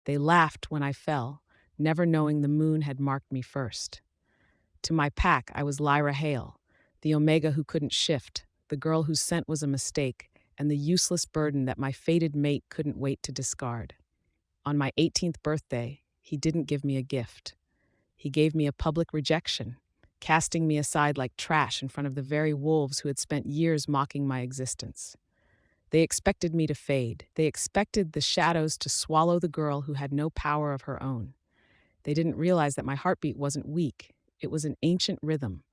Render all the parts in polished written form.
They laughed when I fell, never knowing the moon had marked me first. To my pack, I was Lyra Hale, the Omega who couldn't shift, the girl whose scent was a mistake, and the useless burden that my fated mate couldn't wait to discard. On my 18th birthday, he didn't give me a gift. He gave me a public rejection, casting me aside like trash in front of the very wolves who had spent years mocking my existence. They expected me to fade. They expected the shadows to swallow the girl who had no power of her own. They didn't realize that my heartbeat wasn't weak. It was an ancient rhythm,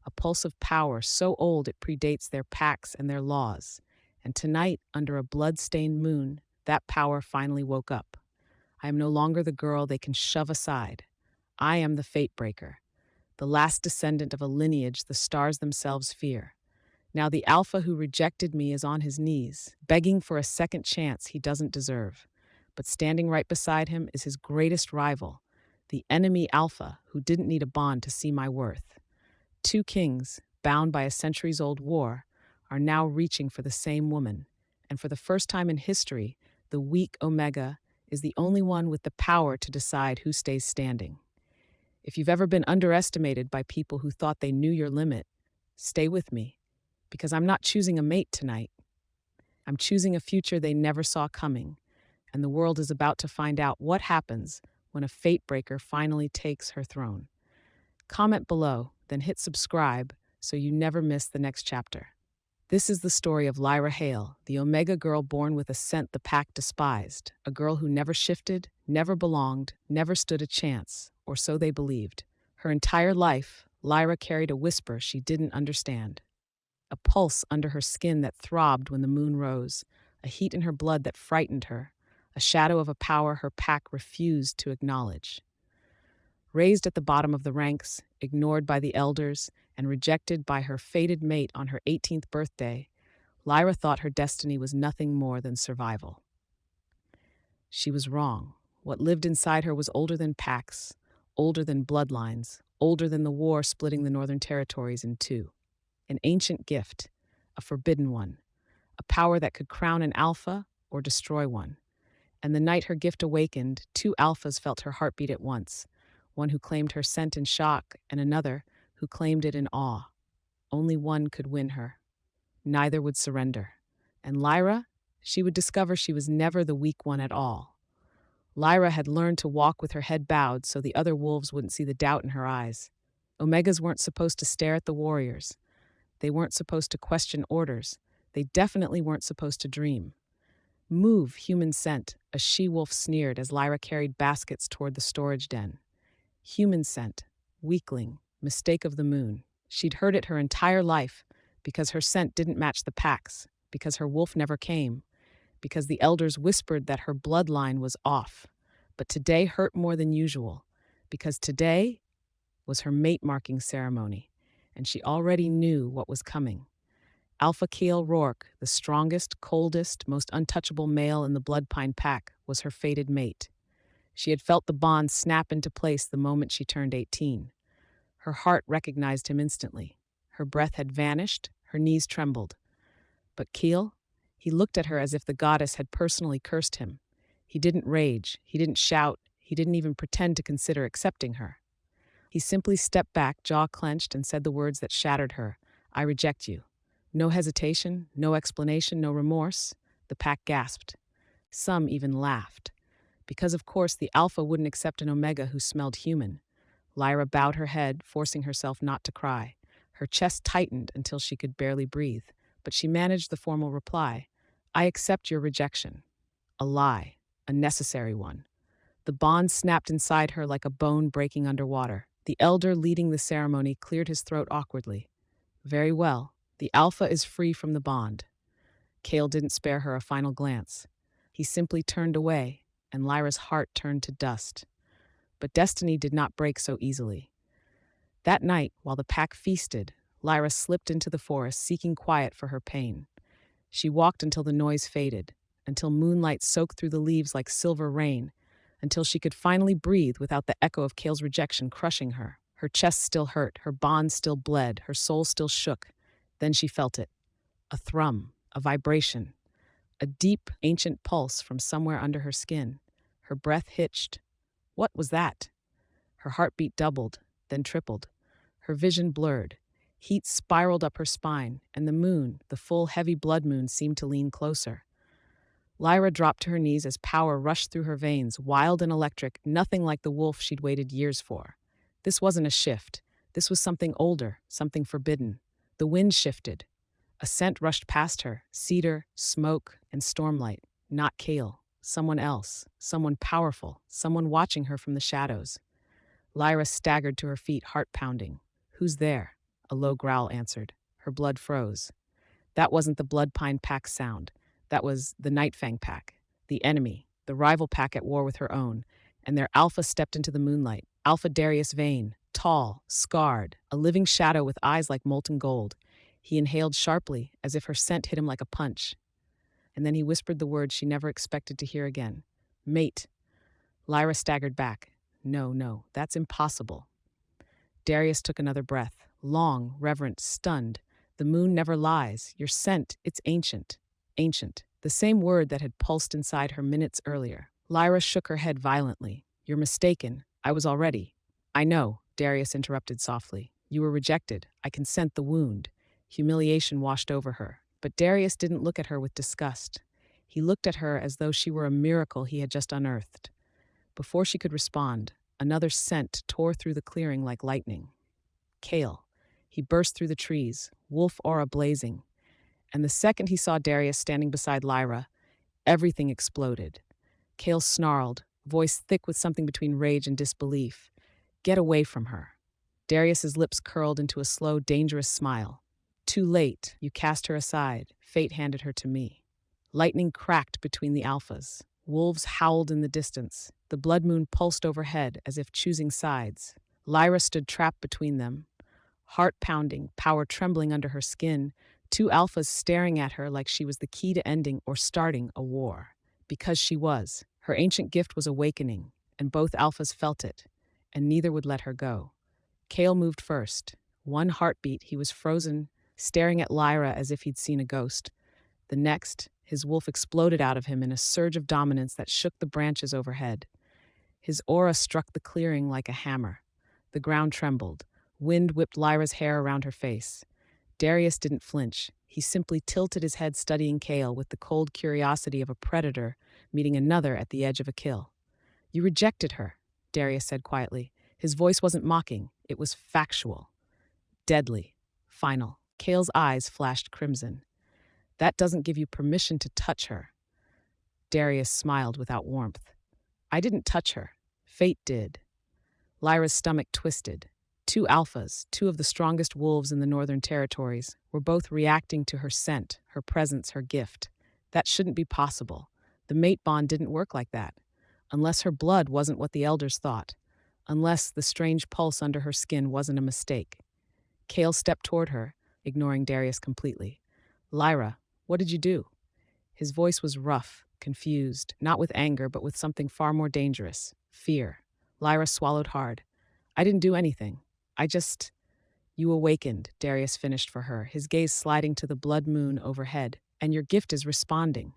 a pulse of power so old it predates their pacts and their laws. And tonight, under a blood-stained moon, that power finally woke up. I am no longer the girl they can shove aside. I am the fate breaker, the last descendant of a lineage the stars themselves fear. Now the alpha who rejected me is on his knees, begging for a second chance he doesn't deserve. But standing right beside him is his greatest rival, the enemy alpha who didn't need a bond to see my worth. Two kings, bound by a centuries-old war, are now reaching for the same woman. And for the first time in history, the weak Omega is the only one with the power to decide who stays standing. If you've ever been underestimated by people who thought they knew your limit, stay with me, because I'm not choosing a mate tonight. I'm choosing a future they never saw coming, and the world is about to find out what happens when a fate breaker finally takes her throne. Comment below, then hit subscribe so you never miss the next chapter. This is the story of Lyra Hale, the Omega girl born with a scent the pack despised, a girl who never shifted, never belonged, never stood a chance, or so they believed. Her entire life, Lyra carried a whisper she didn't understand. A pulse under her skin that throbbed when the moon rose, a heat in her blood that frightened her, a shadow of a power her pack refused to acknowledge. Raised at the bottom of the ranks, ignored by the elders, and rejected by her fated mate on her 18th birthday, Lyra thought her destiny was nothing more than survival. She was wrong. What lived inside her was older than packs, older than bloodlines, older than the war splitting the Northern Territories in two. An ancient gift, a forbidden one, a power that could crown an alpha or destroy one. And the night her gift awakened, two alphas felt her heartbeat at once, one who claimed her scent in shock and another who claimed it in awe. Only one could win her. Neither would surrender. And Lyra, she would discover she was never the weak one at all. Lyra had learned to walk with her head bowed so the other wolves wouldn't see the doubt in her eyes. Omegas weren't supposed to stare at the warriors. They weren't supposed to question orders. They definitely weren't supposed to dream. "Move, human scent," a she-wolf sneered as Lyra carried baskets toward the storage den. Human scent, weakling, mistake of the moon. She'd heard it her entire life, because her scent didn't match the pack's, because her wolf never came, because the elders whispered that her bloodline was off. But today hurt more than usual, because today was her mate-marking ceremony, and she already knew what was coming. Alpha Keel Rourke, the strongest, coldest, most untouchable male in the Bloodpine pack, was her fated mate. She had felt the bond snap into place the moment she turned 18. Her heart recognized him instantly. Her breath had vanished, her knees trembled. But Keel, he looked at her as if the goddess had personally cursed him. He didn't rage, he didn't shout, he didn't even pretend to consider accepting her. He simply stepped back, jaw clenched, and said the words that shattered her. "I reject you." No hesitation, no explanation, no remorse. The pack gasped. Some even laughed. Because, of course, the alpha wouldn't accept an Omega who smelled human. Lyra bowed her head, forcing herself not to cry. Her chest tightened until she could barely breathe, but she managed the formal reply. "I accept your rejection." A lie, a necessary one. The bond snapped inside her like a bone breaking underwater. The elder leading the ceremony cleared his throat awkwardly. "Very well. The alpha is free from the bond." Kale didn't spare her a final glance. He simply turned away, and Lyra's heart turned to dust. But destiny did not break so easily. That night, while the pack feasted, Lyra slipped into the forest, seeking quiet for her pain. She walked until the noise faded, until moonlight soaked through the leaves like silver rain, until she could finally breathe without the echo of Kale's rejection crushing her. Her chest still hurt, her bonds still bled, her soul still shook. Then she felt it. A thrum, a vibration, a deep, ancient pulse from somewhere under her skin. Her breath hitched. What was that? Her heartbeat doubled, then tripled. Her vision blurred. Heat spiraled up her spine, and the moon, the full, heavy blood moon, seemed to lean closer. Lyra dropped to her knees as power rushed through her veins, wild and electric, nothing like the wolf she'd waited years for. This wasn't a shift. This was something older, something forbidden. The wind shifted. A scent rushed past her, cedar, smoke, and stormlight. Not Kale. Someone else. Someone powerful. Someone watching her from the shadows. Lyra staggered to her feet, heart pounding. "Who's there?" A low growl answered. Her blood froze. That wasn't the Bloodpine Pack's sound. That was the Nightfang Pack, the enemy, the rival pack at war with her own. And their alpha stepped into the moonlight. Alpha Darius Vane, tall, scarred, a living shadow with eyes like molten gold. He inhaled sharply, as if her scent hit him like a punch. And then he whispered the word she never expected to hear again. "Mate." Lyra staggered back. No, that's impossible. Darius took another breath, long, reverent, stunned. "The moon never lies. Your scent, it's ancient." Ancient. The same word that had pulsed inside her minutes earlier. Lyra shook her head violently. "You're mistaken. I was already." "I know," Darius interrupted softly. "You were rejected. I can scent the wound." Humiliation washed over her. But Darius didn't look at her with disgust. He looked at her as though she were a miracle he had just unearthed. Before she could respond, another scent tore through the clearing like lightning. Kale. He burst through the trees, wolf aura blazing. And the second he saw Darius standing beside Lyra, everything exploded. Kale snarled, voice thick with something between rage and disbelief. "Get away from her." Darius's lips curled into a slow, dangerous smile. "Too late. You cast her aside. Fate handed her to me." Lightning cracked between the alphas. Wolves howled in the distance. The blood moon pulsed overhead as if choosing sides. Lyra stood trapped between them, heart pounding, power trembling under her skin, two alphas staring at her like she was the key to ending or starting a war. Because she was. Her ancient gift was awakening, and both alphas felt it, and neither would let her go. Kale moved first. One heartbeat, he was frozen, staring at Lyra as if he'd seen a ghost. The next, his wolf exploded out of him in a surge of dominance that shook the branches overhead. His aura struck the clearing like a hammer. The ground trembled. Wind whipped Lyra's hair around her face. Darius didn't flinch. He simply tilted his head, studying Kale with the cold curiosity of a predator meeting another at the edge of a kill. "You rejected her," Darius said quietly. His voice wasn't mocking. It was factual. Deadly. Final. Kale's eyes flashed crimson. "That doesn't give you permission to touch her." Darius smiled without warmth. "I didn't touch her. Fate did." Lyra's stomach twisted. Two alphas, two of the strongest wolves in the Northern Territories, were both reacting to her scent, her presence, her gift. That shouldn't be possible. The mate bond didn't work like that. Unless her blood wasn't what the elders thought. Unless the strange pulse under her skin wasn't a mistake. Kale stepped toward her, ignoring Darius completely. "Lyra, what did you do?" His voice was rough, confused, not with anger, but with something far more dangerous, fear. Lyra swallowed hard. "I didn't do anything. You awakened," Darius finished for her, his gaze sliding to the blood moon overhead. "And your gift is responding."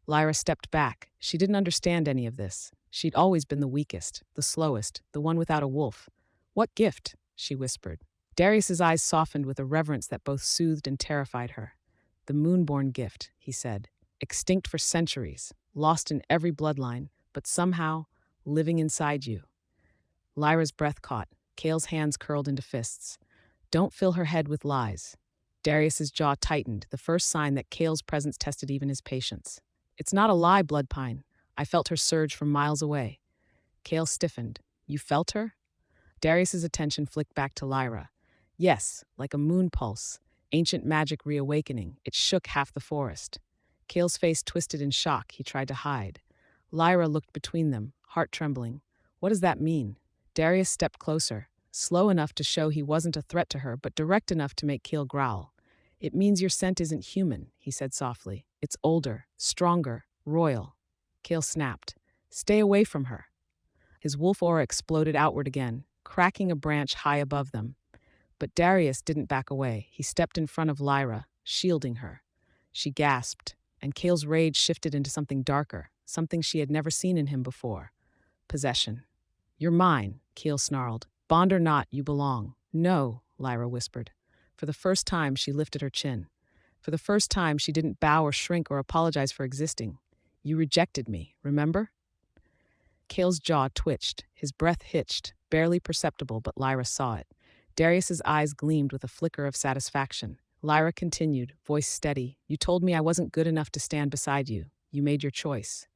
Lyra stepped back. She didn't understand any of this. She'd always been the weakest, the slowest, the one without a wolf. "What gift?" she whispered. Darius's eyes softened with a reverence that both soothed and terrified her. "The moonborn gift," he said. "Extinct for centuries, lost in every bloodline, but somehow living inside you." Lyra's breath caught. Kale's hands curled into fists. "Don't fill her head with lies." Darius's jaw tightened, the first sign that Kale's presence tested even his patience. "It's not a lie, Bloodpine. I felt her surge from miles away." Kale stiffened. "You felt her?" Darius's attention flicked back to Lyra. "Yes, like a moon pulse. Ancient magic reawakening. It shook half the forest." Kale's face twisted in shock. He tried to hide. Lyra looked between them, heart trembling. "What does that mean?" Darius stepped closer, slow enough to show he wasn't a threat to her, but direct enough to make Kale growl. "It means your scent isn't human," he said softly. "It's older, stronger, royal." Kale snapped. "Stay away from her." His wolf aura exploded outward again, cracking a branch high above them. But Darius didn't back away. He stepped in front of Lyra, shielding her. She gasped. and Kale's rage shifted into something darker, something she had never seen in him before. Possession. "You're mine," Kale snarled. "Bond or not, you belong." "No," Lyra whispered. For the first time, she lifted her chin. For the first time, she didn't bow or shrink or apologize for existing. "You rejected me, remember?" Kale's jaw twitched, his breath hitched, barely perceptible, but Lyra saw it. Darius's eyes gleamed with a flicker of satisfaction. Lyra continued, voice steady. "You told me I wasn't good enough to stand beside you. You made your choice."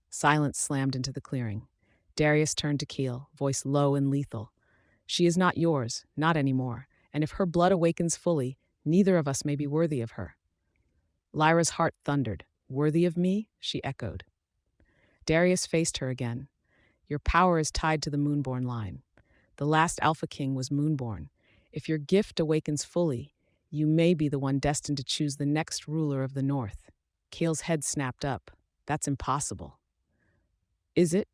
Silence slammed into the clearing. Darius turned to Keel, voice low and lethal. "She is not yours, not anymore, and if her blood awakens fully, neither of us may be worthy of her." Lyra's heart thundered. "Worthy of me?" she echoed. Darius faced her again. "Your power is tied to the Moonborn line. The last Alpha King was Moonborn. If your gift awakens fully, you may be the one destined to choose the next ruler of the North." Kale's head snapped up. "That's impossible." "Is it?"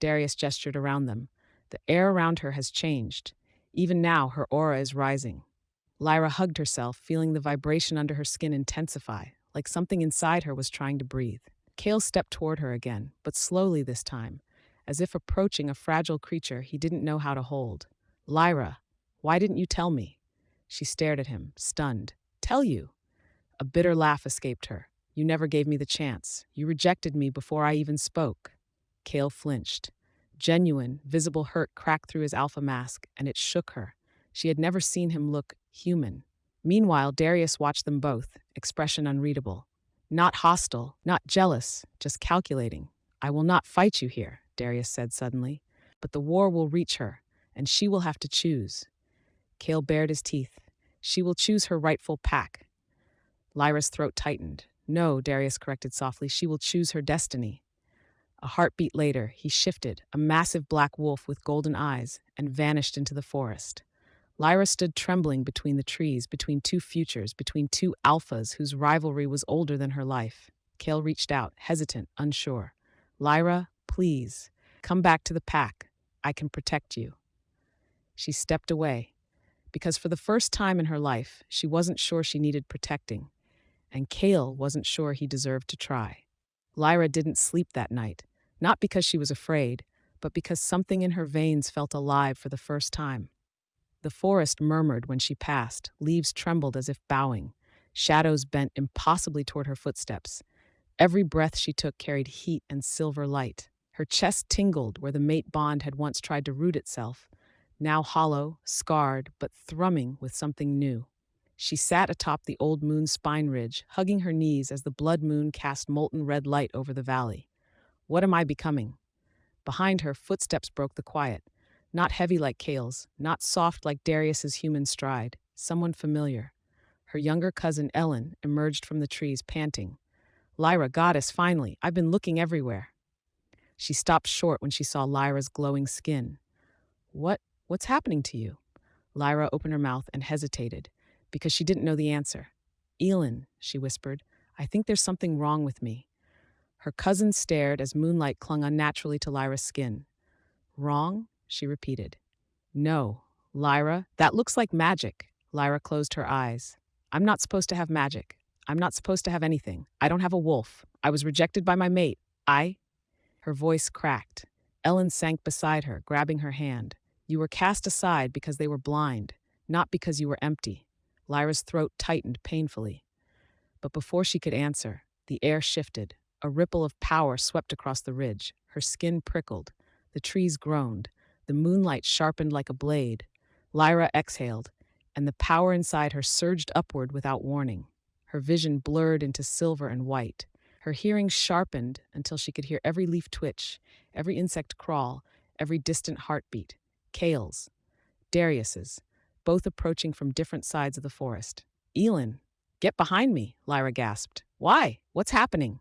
Darius gestured around them. The air around her has changed. Even now, her aura is rising. Lyra hugged herself, feeling the vibration under her skin intensify, like something inside her was trying to breathe. Kale stepped toward her again, but slowly this time, as if approaching a fragile creature he didn't know how to hold. "Lyra, why didn't you tell me?" She stared at him, stunned. "Tell you?" A bitter laugh escaped her. "You never gave me the chance. You rejected me before I even spoke." Kale flinched. Genuine, visible hurt cracked through his alpha mask, and it shook her. She had never seen him look human. Meanwhile, Darius watched them both, expression unreadable. Not hostile, not jealous, just calculating. "I will not fight you here," Darius said suddenly. "But the war will reach her, and she will have to choose." Kale bared his teeth. "She will choose her rightful pack." Lyra's throat tightened. "No," Darius corrected softly, "she will choose her destiny." A heartbeat later, he shifted, a massive black wolf with golden eyes, and vanished into the forest. Lyra stood trembling between the trees, between two futures, between two alphas whose rivalry was older than her life. Kale reached out, hesitant, unsure. "Lyra, please, come back to the pack. I can protect you." She stepped away, because for the first time in her life, she wasn't sure she needed protecting, and Kale wasn't sure he deserved to try. Lyra didn't sleep that night, not because she was afraid, but because something in her veins felt alive for the first time. The forest murmured when she passed, leaves trembled as if bowing, shadows bent impossibly toward her footsteps. Every breath she took carried heat and silver light. Her chest tingled where the mate bond had once tried to root itself, now hollow, scarred, but thrumming with something new. She sat atop the old moon's spine ridge, hugging her knees as the blood moon cast molten red light over the valley. "What am I becoming?" Behind her, footsteps broke the quiet. Not heavy like Kale's, not soft like Darius's human stride. Someone familiar. Her younger cousin Ellen emerged from the trees, panting. "Lyra, goddess, finally! I've been looking everywhere." She stopped short when she saw Lyra's glowing skin. What's happening to you?" Lyra opened her mouth and hesitated, because she didn't know the answer. "Elin," she whispered, "I think there's something wrong with me." Her cousin stared as moonlight clung unnaturally to Lyra's skin. "Wrong?" she repeated. "No, Lyra, that looks like magic." Lyra closed her eyes. "I'm not supposed to have magic. I'm not supposed to have anything. I don't have a wolf. I was rejected by my mate. Her voice cracked. Ellen sank beside her, grabbing her hand. "You were cast aside because they were blind, not because you were empty." Lyra's throat tightened painfully. But before she could answer, the air shifted. A ripple of power swept across the ridge. Her skin prickled. The trees groaned. The moonlight sharpened like a blade. Lyra exhaled, and the power inside her surged upward without warning. Her vision blurred into silver and white. Her hearing sharpened until she could hear every leaf twitch, every insect crawl, every distant heartbeat. Kale's, Darius's, both approaching from different sides of the forest. "Elin, get behind me," Lyra gasped. "Why? What's happening?"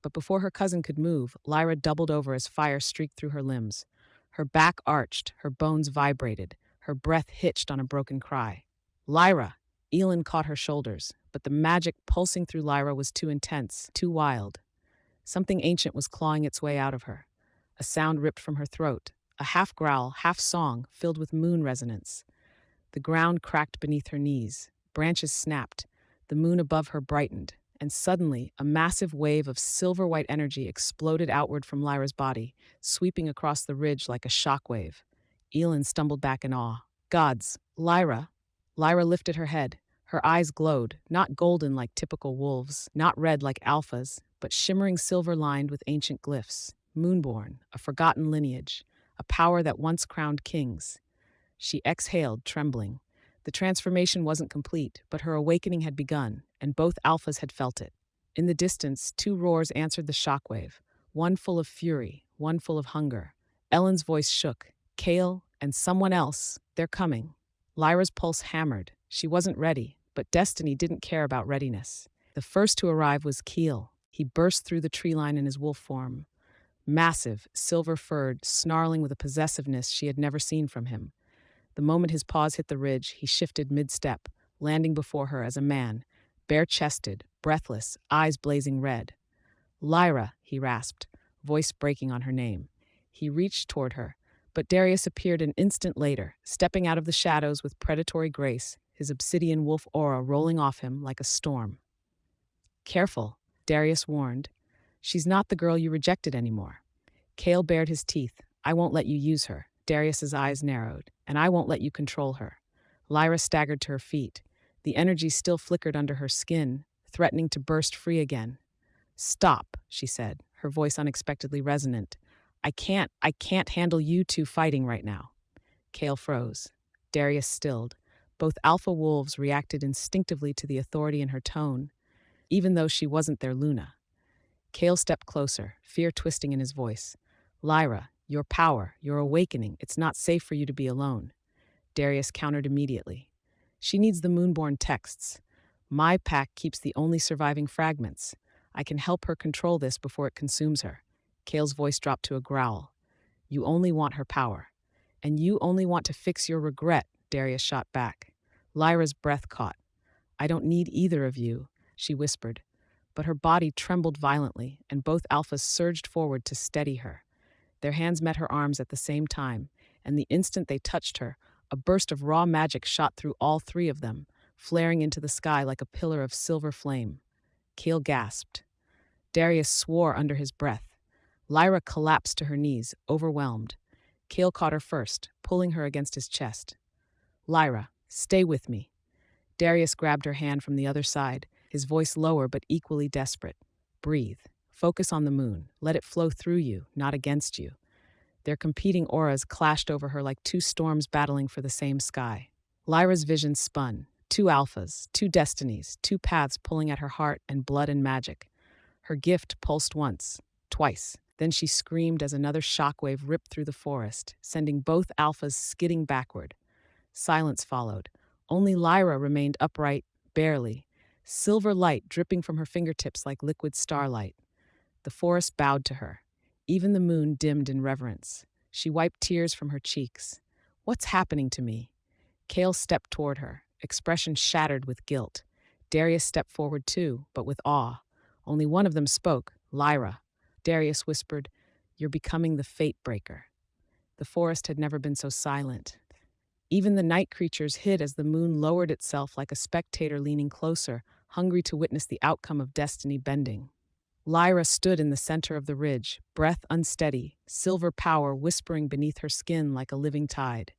But before her cousin could move, Lyra doubled over as fire streaked through her limbs. Her back arched, her bones vibrated, her breath hitched on a broken cry. "Lyra!" Elin caught her shoulders, but the magic pulsing through Lyra was too intense, too wild. Something ancient was clawing its way out of her. A sound ripped from her throat, a half growl, half song, filled with moon resonance. The ground cracked beneath her knees. Branches snapped. The moon above her brightened, and suddenly a massive wave of silver-white energy exploded outward from Lyra's body, sweeping across the ridge like a shockwave. Elin stumbled back in awe. Gods, Lyra! Lyra lifted her head. Her eyes glowed, not golden like typical wolves, not red like alphas, but shimmering silver-lined with ancient glyphs. Moonborn, a forgotten lineage, a power that once crowned kings. She exhaled, trembling. The transformation wasn't complete, but her awakening had begun, and both alphas had felt it. In the distance, two roars answered the shockwave, one full of fury, one full of hunger. Ellen's voice shook. Kale and someone else, they're coming. Lyra's pulse hammered. She wasn't ready, but destiny didn't care about readiness. The first to arrive was Keel. He burst through the tree line in his wolf form. Massive, silver-furred, snarling with a possessiveness she had never seen from him. The moment his paws hit the ridge, he shifted mid-step, landing before her as a man, bare-chested, breathless, eyes blazing red. Lyra, he rasped, voice breaking on her name. He reached toward her, but Darius appeared an instant later, stepping out of the shadows with predatory grace, his obsidian wolf aura rolling off him like a storm. Careful, Darius warned. She's not the girl you rejected anymore. Kale bared his teeth. I won't let you use her. Darius's eyes narrowed. And I won't let you control her. Lyra staggered to her feet. The energy still flickered under her skin, threatening to burst free again. Stop, she said, her voice unexpectedly resonant. I can't handle you two fighting right now. Kale froze. Darius stilled. Both alpha wolves reacted instinctively to the authority in her tone, even though she wasn't their Luna. Kale stepped closer, fear twisting in his voice. Lyra, your power, your awakening, it's not safe for you to be alone. Darius countered immediately. She needs the Moonborn texts. My pack keeps the only surviving fragments. I can help her control this before it consumes her. Kale's voice dropped to a growl. You only want her power. And you only want to fix your regret, Darius shot back. Lyra's breath caught. I don't need either of you, she whispered. But her body trembled violently, and both alphas surged forward to steady her. Their hands met her arms at the same time, and the instant they touched her, a burst of raw magic shot through all three of them, flaring into the sky like a pillar of silver flame. Kale gasped. Darius swore under his breath. Lyra collapsed to her knees, overwhelmed. Kale caught her first, pulling her against his chest. Lyra, stay with me. Darius grabbed her hand from the other side, his voice lower but equally desperate. Breathe. Focus on the moon. Let it flow through you, not against you. Their competing auras clashed over her like two storms battling for the same sky. Lyra's vision spun. Two alphas, two destinies, two paths pulling at her heart and blood and magic. Her gift pulsed once, twice. Then she screamed as another shockwave ripped through the forest, sending both alphas skidding backward. Silence followed. Only Lyra remained upright, barely, silver light dripping from her fingertips like liquid starlight. The forest bowed to her. Even the moon dimmed in reverence. She wiped tears from her cheeks. What's happening to me? Kale stepped toward her, expression shattered with guilt. Darius stepped forward too, but with awe. Only one of them spoke, Lyra. Darius whispered, You're becoming the fate breaker. The forest had never been so silent. Even the night creatures hid as the moon lowered itself like a spectator leaning closer, hungry to witness the outcome of destiny bending. Lyra stood in the center of the ridge, breath unsteady, silver power whispering beneath her skin like a living tide.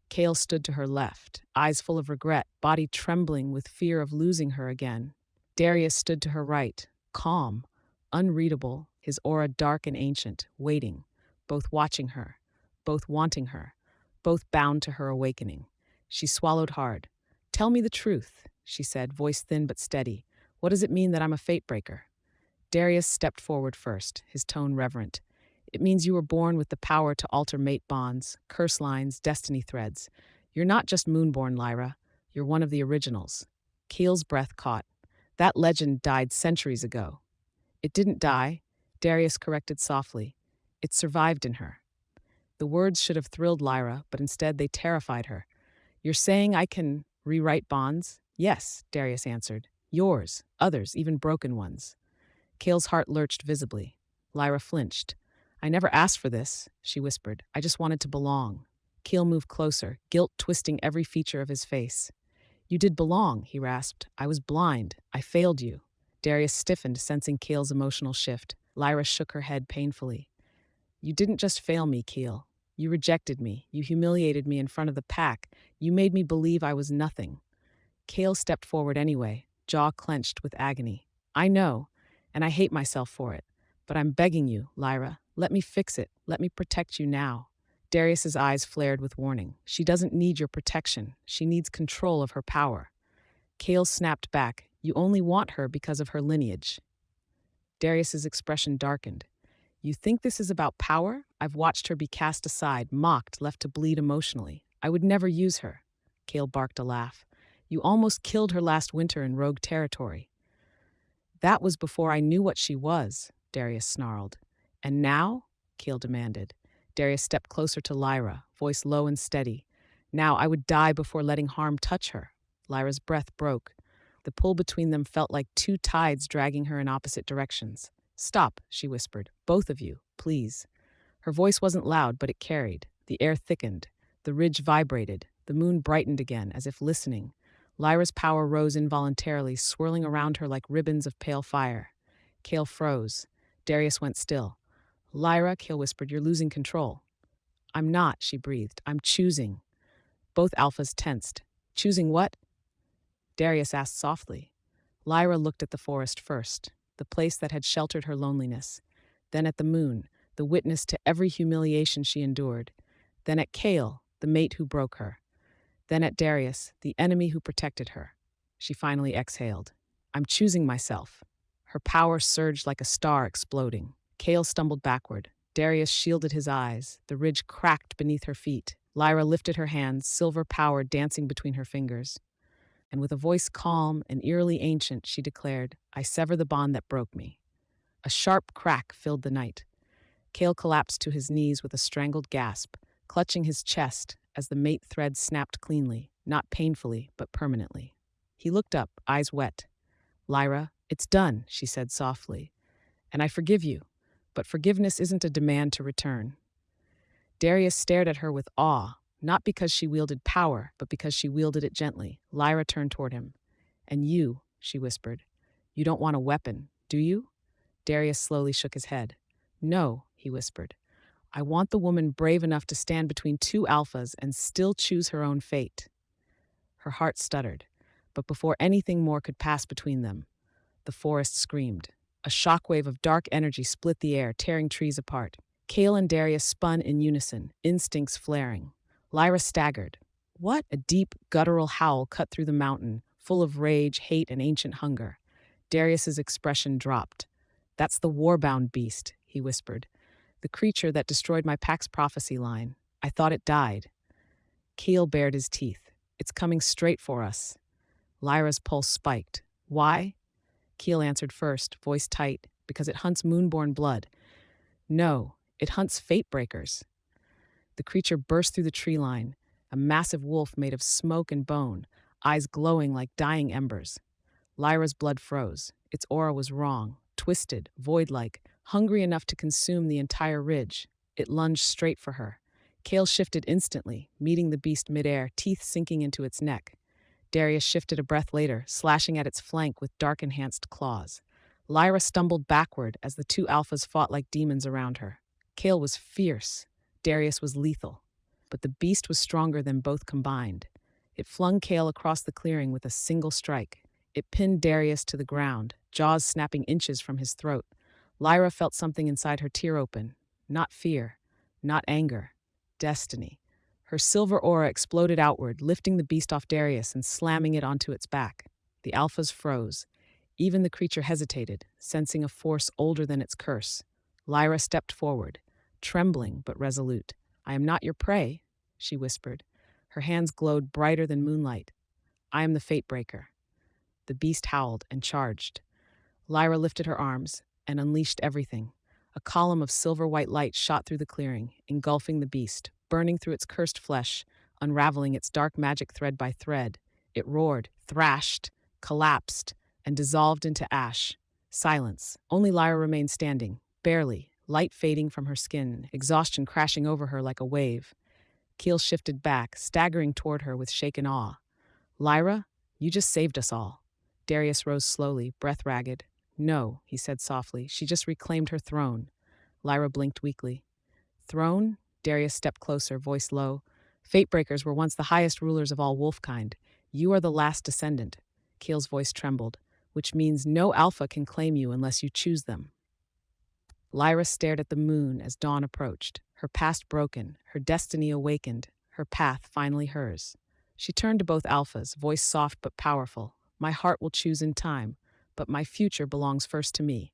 Kale stood to her left, eyes full of regret, body trembling with fear of losing her again. Darius stood to her right, calm, unreadable, his aura dark and ancient, waiting, both watching her, both wanting her, both bound to her awakening. She swallowed hard. Tell me the truth, she said, voice thin but steady. What does it mean that I'm a fate breaker? Darius stepped forward first, his tone reverent. It means you were born with the power to alter mate bonds, curse lines, destiny threads. You're not just Moonborn, Lyra. You're one of the originals. Keel's breath caught. That legend died centuries ago. It didn't die, Darius corrected softly. It survived in her. The words should have thrilled Lyra, but instead they terrified her. You're saying I can rewrite bonds? Yes, Darius answered. Yours, others, even broken ones. Kale's heart lurched visibly. Lyra flinched. I never asked for this, she whispered. I just wanted to belong. Kale moved closer, guilt twisting every feature of his face. You did belong, he rasped. I was blind. I failed you. Darius stiffened, sensing Keel's emotional shift. Lyra shook her head painfully. You didn't just fail me, Keel. You rejected me. You humiliated me in front of the pack. You made me believe I was nothing. Kale stepped forward anyway, jaw clenched with agony. I know, and I hate myself for it. But I'm begging you, Lyra, let me fix it. Let me protect you now. Darius's eyes flared with warning. She doesn't need your protection. She needs control of her power. Kale snapped back. You only want her because of her lineage. Darius's expression darkened. You think this is about power? I've watched her be cast aside, mocked, left to bleed emotionally. I would never use her. Kale barked a laugh. You almost killed her last winter in rogue territory. That was before I knew what she was, Darius snarled. And now? Kale demanded. Darius stepped closer to Lyra, voice low and steady. Now I would die before letting harm touch her. Lyra's breath broke. The pull between them felt like two tides dragging her in opposite directions. Stop, she whispered. Both of you, please. Her voice wasn't loud, but it carried. The air thickened. The ridge vibrated. The moon brightened again, as if listening. Lyra's power rose involuntarily, swirling around her like ribbons of pale fire. Kale froze. Darius went still. Lyra, Kale whispered, you're losing control. I'm not, she breathed. I'm choosing. Both alphas tensed. Choosing what? Darius asked softly. Lyra looked at the forest first, the place that had sheltered her loneliness. Then at the moon, the witness to every humiliation she endured. Then at Kale, the mate who broke her. Then at Darius, the enemy who protected her. She finally exhaled. I'm choosing myself. Her power surged like a star exploding. Kale stumbled backward. Darius shielded his eyes. The ridge cracked beneath her feet. Lyra lifted her hands, silver power dancing between her fingers. And with a voice calm and eerily ancient, she declared, I sever the bond that broke me. A sharp crack filled the night. Kale collapsed to his knees with a strangled gasp, clutching his chest as the mate thread snapped cleanly, not painfully, but permanently. He looked up, eyes wet. Lyra, it's done, she said softly. And I forgive you, but forgiveness isn't a demand to return. Darius stared at her with awe, not because she wielded power, but because she wielded it gently. Lyra turned toward him. And you, she whispered, you don't want a weapon, do you? Darius slowly shook his head. No, he whispered. I want the woman brave enough to stand between two alphas and still choose her own fate. Her heart stuttered, but before anything more could pass between them, the forest screamed. A shockwave of dark energy split the air, tearing trees apart. Kale and Darius spun in unison, instincts flaring. Lyra staggered. What? A deep, guttural howl cut through the mountain, full of rage, hate, and ancient hunger. Darius's expression dropped. That's the war-bound beast, he whispered. The creature that destroyed my pack's prophecy line. I thought it died. Keel bared his teeth. It's coming straight for us. Lyra's pulse spiked. Why? Keel answered first, voice tight, because it hunts moonborn blood. No, it hunts fate breakers. The creature burst through the tree line, a massive wolf made of smoke and bone, eyes glowing like dying embers. Lyra's blood froze. Its aura was wrong, twisted, void-like, hungry enough to consume the entire ridge. It lunged straight for her. Kale shifted instantly, meeting the beast midair, teeth sinking into its neck. Darius shifted a breath later, slashing at its flank with dark-enhanced claws. Lyra stumbled backward as the two alphas fought like demons around her. Kale was fierce. Darius was lethal. But the beast was stronger than both combined. It flung Kale across the clearing with a single strike. It pinned Darius to the ground, jaws snapping inches from his throat. Lyra felt something inside her tear open. Not fear, not anger, destiny. Her silver aura exploded outward, lifting the beast off Darius and slamming it onto its back. The alphas froze. Even the creature hesitated, sensing a force older than its curse. Lyra stepped forward, trembling but resolute. I am not your prey, she whispered. Her hands glowed brighter than moonlight. I am the fate breaker. The beast howled and charged. Lyra lifted her arms and unleashed everything. A column of silver-white light shot through the clearing, engulfing the beast, burning through its cursed flesh, unraveling its dark magic thread by thread. It roared, thrashed, collapsed, and dissolved into ash. Silence. Only Lyra remained standing, barely, light fading from her skin, exhaustion crashing over her like a wave. Keel shifted back, staggering toward her with shaken awe. Lyra, you just saved us all. Darius rose slowly, breath ragged. No, he said softly. She just reclaimed her throne. Lyra blinked weakly. Throne? Darius stepped closer, voice low. Fatebreakers were once the highest rulers of all wolfkind. You are the last descendant. Keel's voice trembled, which means no alpha can claim you unless you choose them. Lyra stared at the moon as dawn approached, her past broken, her destiny awakened, her path finally hers. She turned to both alphas, voice soft but powerful. My heart will choose in time, but my future belongs first to me.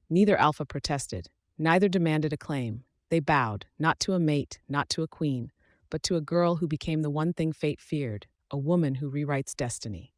Neither alpha protested, neither demanded a claim. They bowed, not to a mate, not to a queen, but to a girl who became the one thing fate feared, a woman who rewrites destiny.